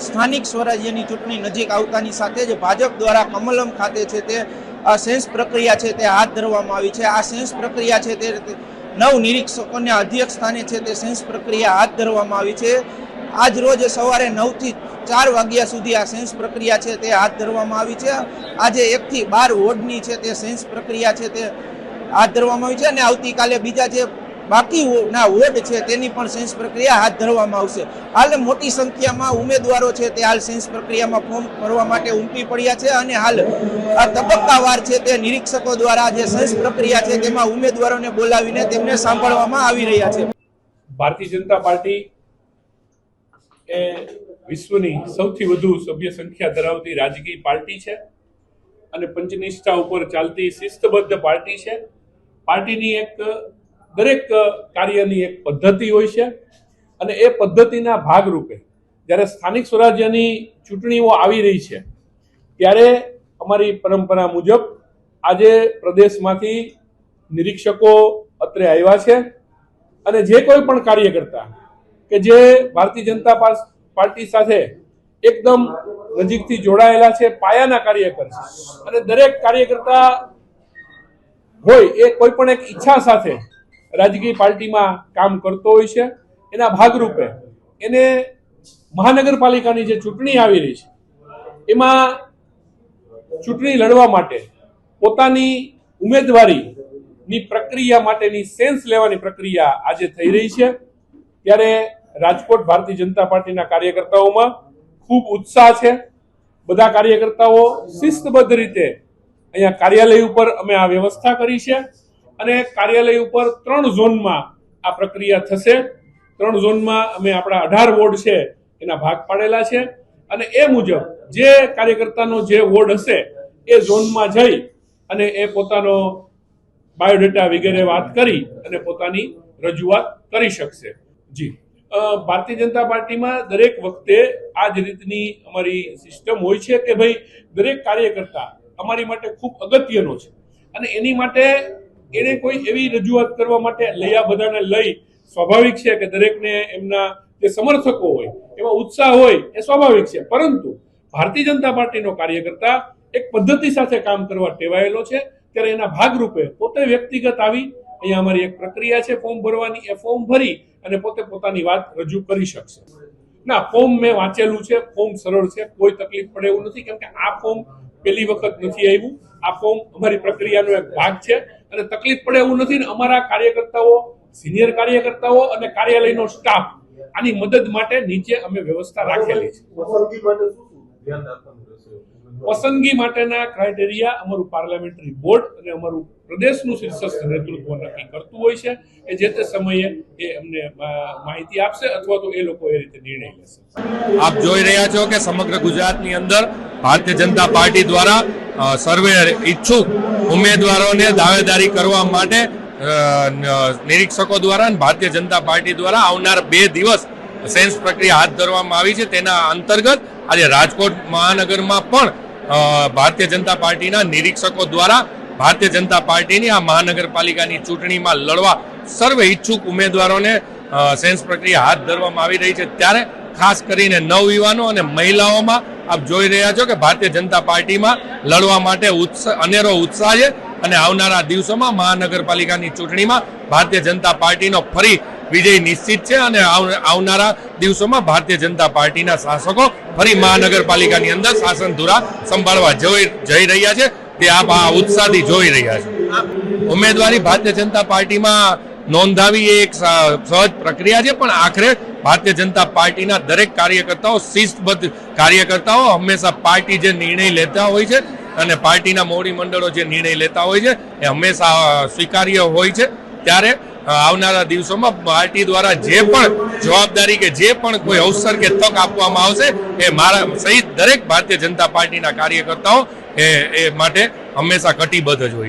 સ્થાનિક સ્વરાજ્યની ચૂંટણી નજીક આવતાની સાથે જ ભાજપ દ્વારા કમલમ ખાતે છે તે સેન્સ પ્રક્રિયા છે તે હાથ ધરવામાં આવી છે। આ સેન્સ પ્રક્રિયા છે તે 9 નિરીક્ષકોને અધ્યક્ષ સ્થાને છે તે સેન્સ પ્રક્રિયા હાથ ધરવામાં આવી છે। આજ રોજ સવારે 9 થી 4 વાગ્યા સુધી આ સેન્સ પ્રક્રિયા છે તે હાથ ધરવામાં આવી છે। આજે 1 થી 12 વોર્ડની છે તે સેન્સ પ્રક્રિયા છે તે હાથ ધરવામાં આવી છે અને આવતીકાલે બીજા જે બાકીના વોર્ડ છે તેની પણ સેન્સ પ્રક્રિયા હાથ ધરવામાં આવશે। હાલ મોટી સંખ્યામાં ઉમેદવારો છે તે હાલ સેન્સ પ્રક્રિયામાં ફોર્મ ભરવા માટે ઉમટી પડ્યા છે અને હાલ આ તબક્કાવાર છે તે નિરીક્ષકો દ્વારા જે સેન્સ પ્રક્રિયા છે તેમાં ઉમેદવારોને બોલાવીને તેમને સાંભળવામાં આવી રહ્યા છે। ભારતીય જનતા પાર્ટી એ વિશ્વની સૌથી વધુ સભ્ય સંખ્યા ધરાવતી રાજકીય પાર્ટી છે અને પંચનિષ્ઠા ઉપર ચાલતી શિસ્તબદ્ધ પાર્ટી છે। પાર્ટીની એક દરેક કાર્યની એક પદ્ધતિ હોય છે અને એ પદ્ધતિના ભાગરૂપે જ્યારે સ્થાનિક સ્વરાજ્યની ચૂંટણીઓ આવી રહી છે ત્યારે અમારી પરંપરા મુજબ આજે પ્રદેશમાંથી નિરીક્ષકો અત્રે આવ્યા છે અને જે કોઈ પણ કાર્યકર્તા કે જે ભારતીય જનતા પાર્ટી સાથે એકદમ નજીકથી જોડાયેલા છે, પાયાના કાર્યકર છે અને દરેક કાર્યકર્તા હોય એ કોઈ પણ એક ઈચ્છા સાથે રાજકીય પાર્ટીમાં કામ કરતો હોય છે। એના ભાગરૂપે એને મહાનગરપાલિકાની જે ચૂંટણી આવી રહી છે એમાં ચૂંટણી લડવા માટે પોતાની ઉમેદવારીની પ્રક્રિયા માટેની સેન્સ લેવાની પ્રક્રિયા આજે થઈ રહી છે। ત્યારે રાજકોટ ભારતીય જનતા પાર્ટીના કાર્યકર્તાઓમાં ખૂબ ઉત્સાહ છે। બધા કાર્યકર્તાઓ શિસ્તબદ્ધ રીતે અહીંયા કાર્યાલય ઉપર અમે આ વ્યવસ્થા કરી છે અને કાર્યાલય ઉપર 3 ઝોનમાં આ પ્રક્રિયા થશે। 3 ઝોનમાં અમે આપણા 18 વોર્ડ છે એના ભાગ પાડેલા છે અને એ મુજબ જે કાર્યકર્તાનો જે વોર્ડ હશે એ ઝોનમાં જઈ અને એ પોતાનો બાયોડેટા વગેરે વાત કરી અને પોતાની રજૂઆત કરી શકશે। જી, ભારતીય જનતા પાર્ટીમાં દરેક વખતે આ જ રીતની અમારી સિસ્ટમ હોય છે કે ભાઈ દરેક કાર્યકર્તા અમારી માટે ખૂબ અગત્યનો છે અને એની માટે એને કોઈ એવી રજૂઆત કરવા માટે લયા બધાને લઈ સ્વાભાવિક છે કે દરેકને એમના જે સમર્થકો હોય એમાં ઉત્સાહ હોય એ સ્વાભાવિક છે, પરંતુ ભારતીય જનતા પાર્ટીનો કાર્યકર્તા એક પદ્ધતિ સાથે કામ કરવા ટેવાયેલો છે। ત્યારે એના ભાગરૂપે પોતે વ્યક્તિગત આવી અહીંયા અમારી એક પ્રક્રિયા છે ફોર્મ ભરવાની, એ ફોર્મ ભરી અને પોતે પોતાની વાત રજૂ કરી શકશે। ના, ફોર્મ મેં વાંચેલું છે, ફોર્મ સરળ છે, કોઈ તકલીફ પડે એવું નથી, કેમ કે આ ફોર્મ પહેલી વખત નથી આવ્યું। આ ફોર્મ અમારી પ્રક્રિયાનો એક ભાગ છે અને તકલીફ પડે એવું નથી ને અમારા કાર્યકર્તાઓ, સિનિયર કાર્યકર્તાઓ અને કાર્યાલયનો સ્ટાફ આની મદદ માટે નીચે અમે વ્યવસ્થા રાખેલી છે। પસંદગી માટેના ક્રાઇટેરિયા અમારું પાર્લામેન્ટરી બોર્ડ અને અમારું પ્રદેશનું શીર્ષસ્થ નેતૃત્વ નક્કી કરતું હોય છે કે જે તે સમયે એ અમને માહિતી આપશે અથવા તો એ લોકો એ રીતે નિર્ણય લેશે। આપ જોઈ રહ્યા છો કે સમગ્ર ગુજરાતની અંદર ભારતીય જનતા પાર્ટી દ્વારા સર્વે ઈચ્છુક ઉમેદવારોને દાવેદારી કરવા માટે નિરીક્ષકો દ્વારા ભારતીય જનતા પાર્ટી દ્વારા આવનાર 2 દિવસ સેન્સ પ્રક્રિયા હાથ ધરવામાં આવી છે। તેના અંતર્ગત આજે રાજકોટ મહાનગરમાં પણ ભારતીય જનતા પાર્ટીના નિરીક્ષકો દ્વારા ભારતીય જનતા પાર્ટીની આ મહાનગરપાલિકાની ચૂંટણીમાં લડવા સર્વે ઈચ્છુક ઉમેદવારોને સેન્સ પ્રક્રિયા હાથ ધરવામાં આવી રહી છે। ત્યારે ખાસ કરીને નવયુવાનો અને મહિલાઓમાં આપ જોઈ રહ્યા છો કે ભારતીય જનતા પાર્ટીમાં લડવા માટે અનેરો ઉત્સાહ છે અને આવનારા દિવસોમાં મહાનગરપાલિકાની ચૂંટણીમાં ભારતીય જનતા પાર્ટીનો ફરી વિજય નિશ્ચિત છે અને આવનારા દિવસોમાં ભારતીય જનતા પાર્ટીના શાસકો ફરી મહાનગરપાલિકાની અંદર શાસન ધુરા સંભાળવા જઈ રહ્યા છે। તે આપ આ ઉત્સાહથી જોઈ રહ્યા છો। ઉમેદવારી ભારતીય જનતા પાર્ટીમાં નોંધાવી એ એક સહજ પ્રક્રિયા છે, પણ આખરે ભારતીય જનતા પાર્ટીના દરેક કાર્યકર્તાઓ, શિસ્તબદ્ધ કાર્યકર્તાઓ હંમેશા પાર્ટી જે નિર્ણય લેતા હોય છે અને પાર્ટીના મોવડી મંડળો જે નિર્ણય લેતા હોય છે એ હંમેશા સ્વીકાર્ય હોય છે। ત્યારે આવનારા દિવસોમાં પાર્ટી દ્વારા જે પણ જવાબદારી કે જે પણ કોઈ અવસર કે તક આપવામાં આવશે એ મારા સહિત દરેક ભારતીય જનતા પાર્ટીના કાર્યકર્તાઓ એ માટે હંમેશા કટિબદ્ધ જ હોય છે।